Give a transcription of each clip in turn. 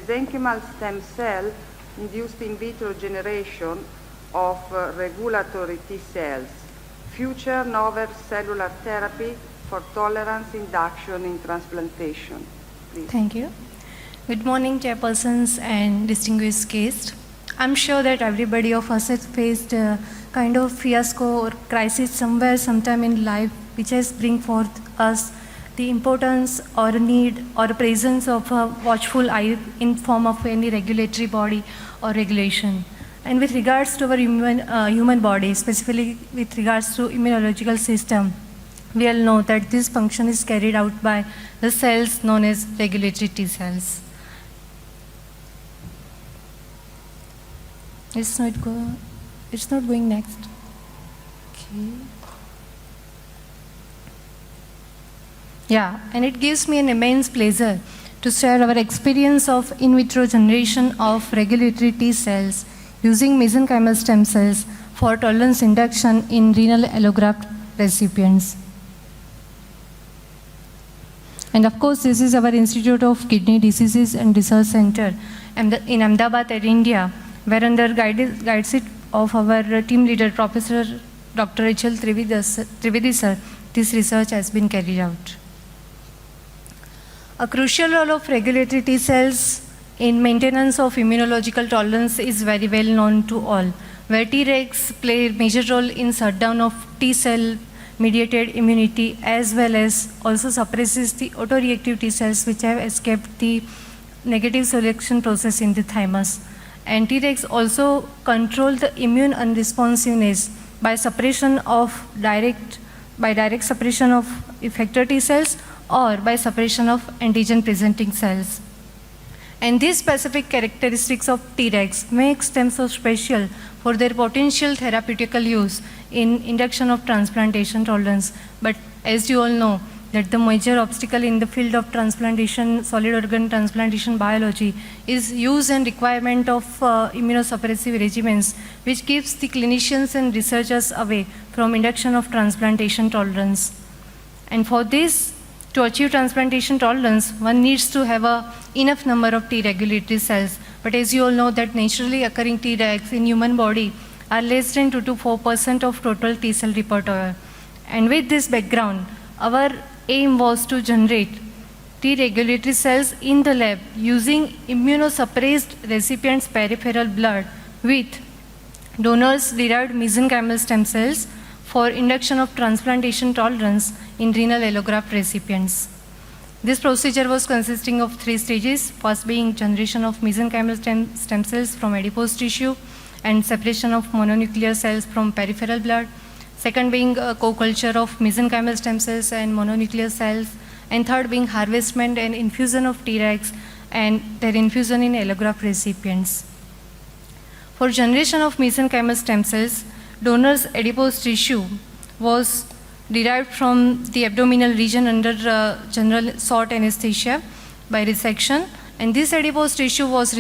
mesenchymal stem cell induced in vitro generation of regulatory T cells, future novel cellular therapy for tolerance induction in transplantation. Please. Thank you. Good morning, chairpersons and distinguished guests. I'm sure that everybody of us has faced a kind of fiasco or crisis somewhere, sometime in life, which has bring forth us the importance or need or presence of a watchful eye in form of any regulatory body or regulation. And with regards to our human body, specifically with regards to immunological system, we all know that this function is carried out by the cells known as regulatory T cells. It's not going next. Okay. Yeah, and it gives me an immense pleasure to share our experience of in vitro generation of regulatory T cells using mesenchymal stem cells for tolerance induction in renal allograft recipients. And of course, this is our Institute of Kidney Diseases and Research Center in Ahmedabad, India, where under guidance of our team leader, Professor Dr. Rachel Trivedi sir, this research has been carried out. A crucial role of regulatory T cells in maintenance of immunological tolerance is very well known to all, where Tregs play a major role in shutdown of T cell mediated immunity, as well as also suppresses the autoreactive T cells which have escaped the negative selection process in the thymus. And Tregs also control the immune unresponsiveness by direct suppression of effector T cells or by suppression of antigen presenting cells. And these specific characteristics of Tregs make them so special for their potential therapeutical use in induction of transplantation tolerance. But as you all know, that the major obstacle in the field of transplantation, solid organ transplantation biology, is use and requirement of immunosuppressive regimens, which keeps the clinicians and researchers away from induction of transplantation tolerance. And for this, to achieve transplantation tolerance, one needs to have enough number of T regulatory cells. But as you all know, that naturally occurring Tregs in human body are less than 2 to 4% of total T cell repertoire. And with this background, our aim was to generate T regulatory cells in the lab using immunosuppressed recipients' peripheral blood with donors derived mesenchymal stem cells for induction of transplantation tolerance in renal allograft recipients. This procedure was consisting of 3 stages, first being generation of mesenchymal stem cells from adipose tissue and separation of mononuclear cells from peripheral blood. Second being co-culture of mesenchymal stem cells and mononuclear cells. And third being harvestment and infusion of Tregs and their infusion in allograft recipients. For generation of mesenchymal stem cells, donor's adipose tissue was derived from the abdominal region under general short anesthesia by resection, and this adipose tissue was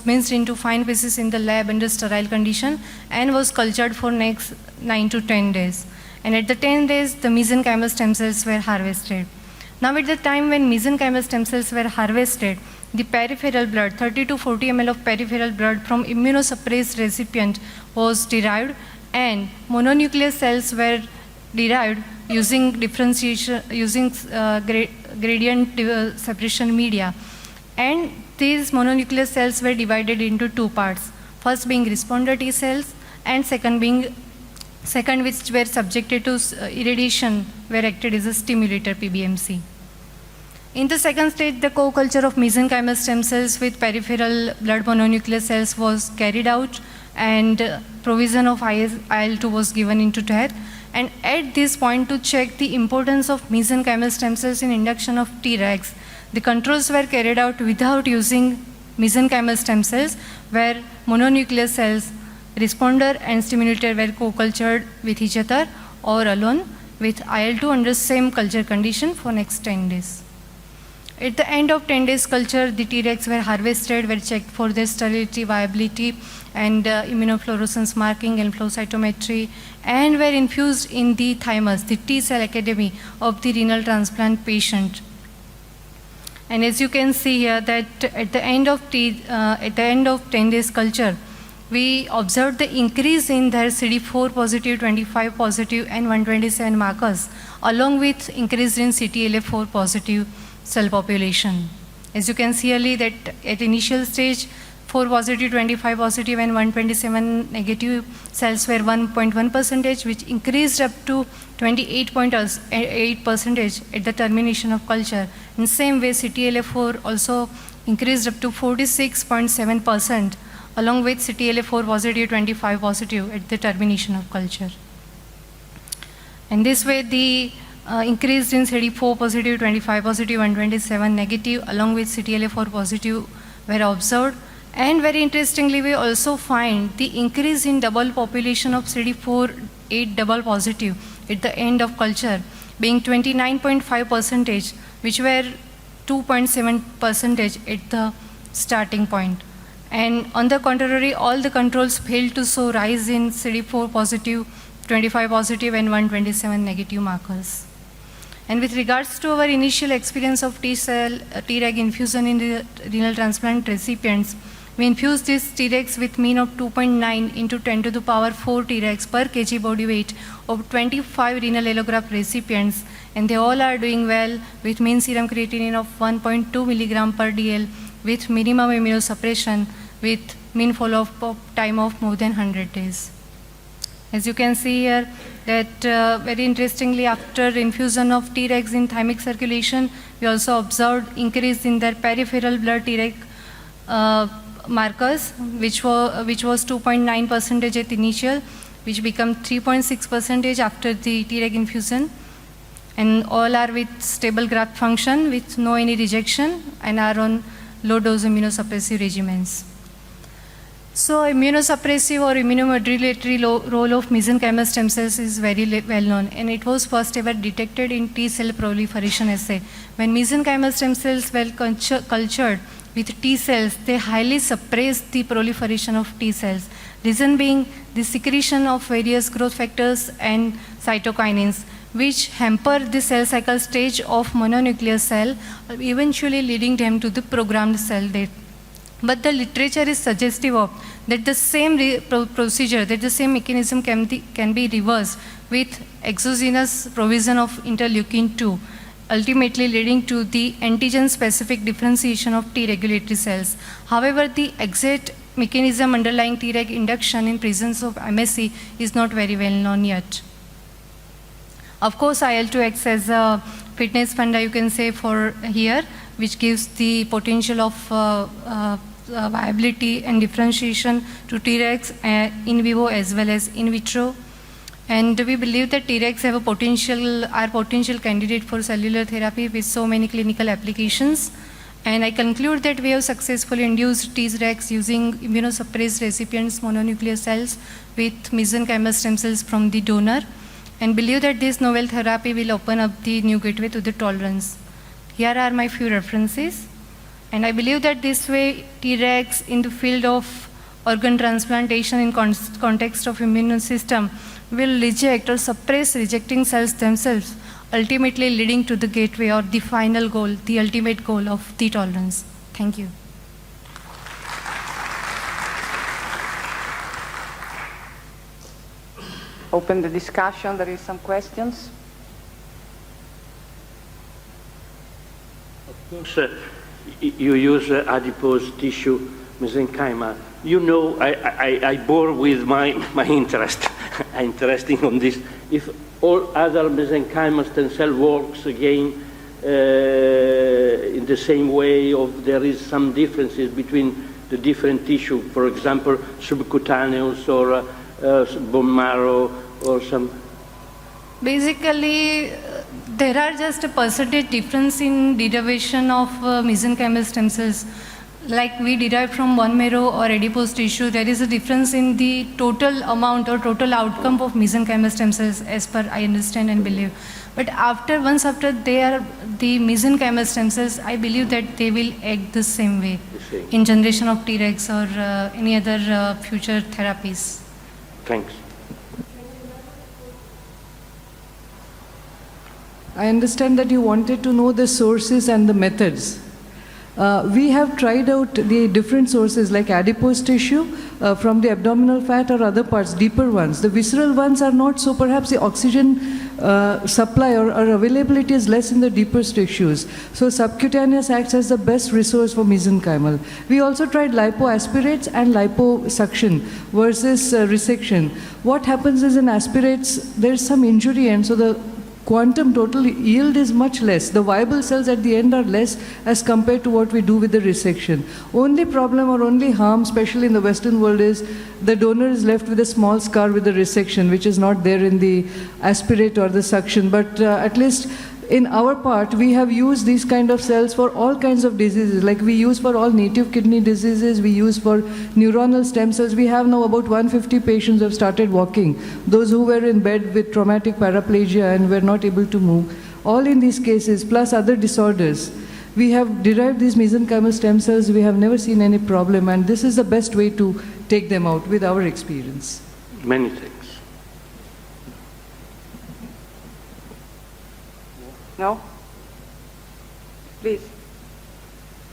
minced into fine pieces in the lab under sterile condition and was cultured for next 9 to 10 days. And at the 10 days, the mesenchymal stem cells were harvested. Now at the time when mesenchymal stem cells were harvested, the peripheral blood, 30 to 40 ml of peripheral blood from immunosuppressed recipient was derived, and mononuclear cells were derived using differentiation, using gradient separation media. And these mononuclear cells were divided into 2 parts. First being responder T cells, and second which were subjected to irradiation, were acted as a stimulator PBMC. In the second stage, the co-culture of mesenchymal stem cells with peripheral blood mononuclear cells was carried out, and provision of IL-2 was given into TAR. And at this point, to check the importance of mesenchymal stem cells in induction of Tregs, the controls were carried out without using mesenchymal stem cells, where mononuclear cells, responder and stimulator were co-cultured with each other or alone with IL-2 under same culture condition for next 10 days. At the end of 10 days culture, the Tregs were harvested, were checked for their sterility, viability, and immunofluorescence marking and flow cytometry, and were infused in the thymus, the T cell academy of the renal transplant patient. And as you can see here that at the end of 10 days culture, we observed the increase in their CD4 positive, 25 positive and 127 markers, along with increase in CTLA4 positive cell population. As you can see early that at initial stage, 4 positive, 25 positive and 127 negative cells were 1.1%, which increased up to 28.8% at the termination of culture. In same way, CTLA4 also increased up to 46.7%, along with CTLA4 positive, 25 positive at the termination of culture. And this way, the increase in CD4 positive, 25 positive, 127 negative, along with CTLA4 positive were observed. And very interestingly, we also find the increase in double population of CD4 8 double positive at the end of culture being 29.5%, which were 2.7% at the starting point. And on the contrary, all the controls failed to show rise in CD4 positive, 25 positive and 127 negative markers. And with regards to our initial experience of Treg infusion in the renal transplant recipients, we infused these Tregs with mean of 2.9 into 10 to the power 4 Tregs per kg body weight of 25 renal allograft recipients, and they all are doing well with mean serum creatinine of 1.2 milligram per DL with minimum immunosuppression with mean follow-up time of more than 100 days. As you can see here, that very interestingly, after infusion of Tregs in thymic circulation, we also observed increase in their peripheral blood Treg markers, which was 2.9% at initial, which become 3.6% after the Treg infusion, and all are with stable graft function with no any rejection and are on low dose immunosuppressive regimens. So immunosuppressive or immunomodulatory role of mesenchymal stem cells is very well known, and it was first ever detected in T cell proliferation assay. When mesenchymal stem cells were cultured with T cells, they highly suppress the proliferation of T cells. Reason being the secretion of various growth factors and cytokinins, which hamper the cell cycle stage of mononuclear cell, eventually leading them to the programmed cell death. But the literature is suggestive of that the same procedure, that the same mechanism can be reversed with exogenous provision of interleukin-2, ultimately leading to the antigen-specific differentiation of T regulatory cells. However, the exact mechanism underlying Treg induction in presence of MSC is not very well known yet. Of course, IL-2 acts as a fitness funda, you can say, for here, which gives the potential of viability and differentiation to Tregs in vivo as well as in vitro. And we believe that Tregs have a potential candidate for cellular therapy with so many clinical applications. And I conclude that we have successfully induced Tregs using immunosuppressed recipients' mononuclear cells with mesenchymal stem cells from the donor, and believe that this novel therapy will open up the new gateway to the tolerance. Here are my few references. And I believe that this way Tregs in the field of organ transplantation in context of immune system will reject or suppress rejecting cells themselves, ultimately leading to the gateway or the final goal, the ultimate goal of the tolerance. Thank you. Open the discussion. There is some questions. Of course, you use adipose tissue mesenchyma. You know, I bore with my interest, interesting on this. If all other mesenchymal stem cell works again in the same way, or there is some differences between the different tissue, for example, subcutaneous or bone marrow or some. Basically, there are just a percentage difference in derivation of mesenchymal stem cells. Like we derive from bone marrow or adipose tissue, there is a difference in the total amount or total outcome of mesenchymal stem cells, as per I understand and believe. But once after they are the mesenchymal stem cells, I believe that they will act the same way in generation of Tregs or any other future therapies. Thanks. I understand that you wanted to know the sources and the methods. We have tried out the different sources like adipose tissue from the abdominal fat or other parts, deeper ones. The visceral ones are not, so perhaps the oxygen supply or availability is less in the deeper tissues. So subcutaneous acts as the best resource for mesenchymal. We also tried lipoaspirates and liposuction versus resection. What happens is in aspirates, there's some injury, and so the quantum total yield is much less. The viable cells at the end are less as compared to what we do with the resection. Only problem or only harm, especially in the Western world, is the donor is left with a small scar with the resection, which is not there in the aspirate or the suction. But at least in our part, we have used these kind of cells for all kinds of diseases. Like we use for all native kidney diseases, we use for neuronal stem cells. We have now about 150 patients who have started walking. Those who were in bed with traumatic paraplegia and were not able to move. All in these cases, plus other disorders. We have derived these mesenchymal stem cells. We have never seen any problem, and this is the best way to take them out with our experience. Many thanks. No? Please.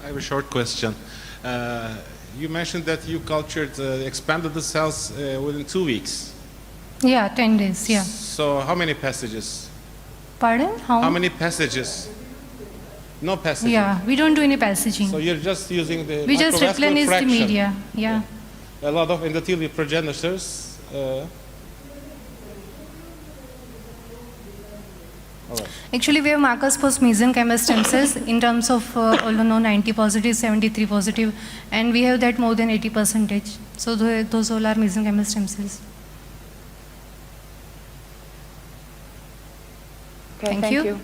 I have a short question. You mentioned that you cultured, expanded the cells within 2 weeks. Yeah, 10 days, yeah. So how many passages? Pardon? How many passages? No passages. Yeah, we don't do any passaging. So you're just using the We just microvascular replenish the fraction. media, yeah. A lot of endothelial progenitors. All right. Actually, we have markers for mesenchymal stem cells in terms of, although no 90 positive, 73 positive, and we have that more than 80%. So those all are mesenchymal stem cells. Okay, Thank you.